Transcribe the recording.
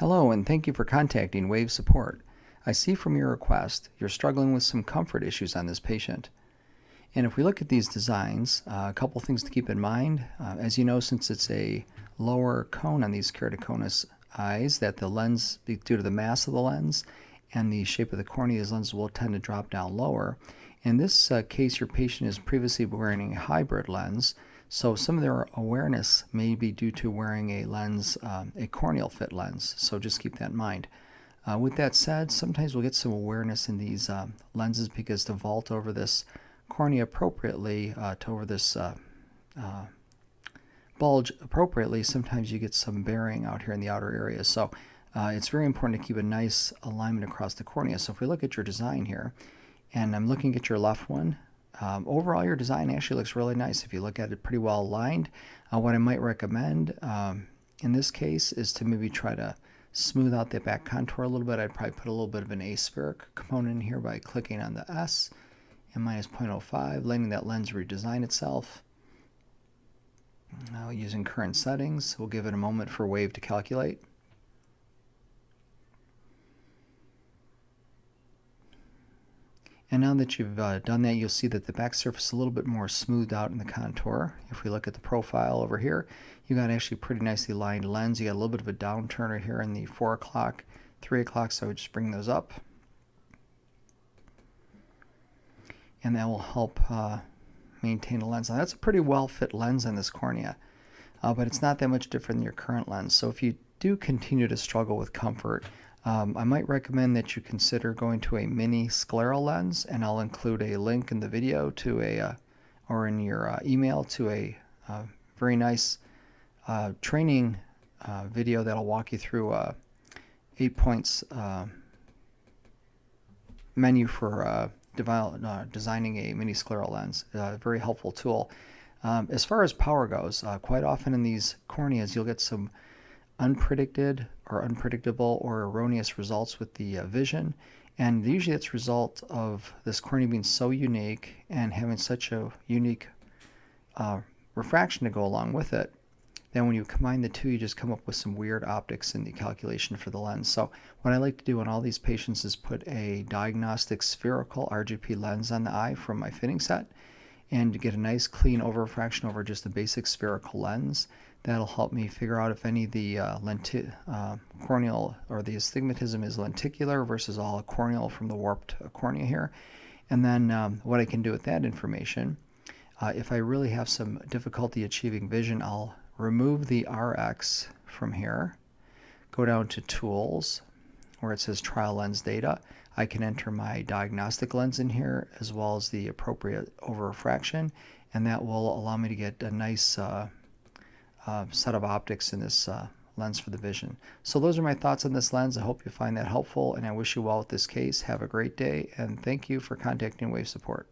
Hello, and thank you for contacting Wave Support. I see from your request you're struggling with some comfort issues on this patient. And if we look at these designs, a couple things to keep in mind. As you know, since it's a lower cone on these keratoconus eyes, that the lens, due to the mass of the lens and the shape of the cornea, these lenses will tend to drop down lower. In this case, your patient is previously wearing a hybrid lens, so some of their awareness may be due to wearing a lens, a corneal fit lens, so just keep that in mind. With that said, sometimes we'll get some awareness in these lenses because to vault over this cornea appropriately, to over this bulge appropriately, sometimes you get some bearing out here in the outer areas. So it's very important to keep a nice alignment across the cornea. So if we look at your design here, and I'm looking at your left one, overall your design actually looks really nice. If you look at it, pretty well aligned. What I might recommend in this case is to maybe try to smooth out that back contour a little bit. I'd probably put a little bit of an aspheric component in here by clicking on the S and minus 0.05, letting that lens redesign itself. Now using current settings, we'll give it a moment for Wave to calculate. And now that you've done that, you'll see that the back surface is a little bit more smoothed out in the contour. If we look at the profile over here, you got actually pretty nicely lined lens. You got a little bit of a downturner here in the 4 o'clock, 3 o'clock, so I would just bring those up. And that will help maintain the lens. Now that's a pretty well fit lens in this cornea, but it's not that much different than your current lens. So if you do continue to struggle with comfort, I might recommend that you consider going to a mini-scleral lens, and I'll include a link in the video to a, or in your email to a very nice training video that'll walk you through 8 points menu for designing a mini-scleral lens. Very helpful tool. As far as power goes, quite often in these corneas you'll get some unpredicted or unpredictable or erroneous results with the vision, and usually it's a result of this cornea being so unique and having such a unique refraction to go along with it. Then when you combine the two, you just come up with some weird optics in the calculation for the lens. So what I like to do on all these patients is put a diagnostic spherical RGP lens on the eye from my fitting set, and to get a nice clean over refraction over just a basic spherical lens. That'll help me figure out if any of the corneal or the astigmatism is lenticular versus all corneal from the warped cornea here. And then what I can do with that information, if I really have some difficulty achieving vision, I'll remove the RX from here, go down to Tools, where it says Trial Lens Data. I can enter my diagnostic lens in here as well as the appropriate over refraction, and that will allow me to get a nice set of optics in this lens for the vision. So those are my thoughts on this lens. I hope you find that helpful, and I wish you well with this case. Have a great day, and thank you for contacting Wave Support.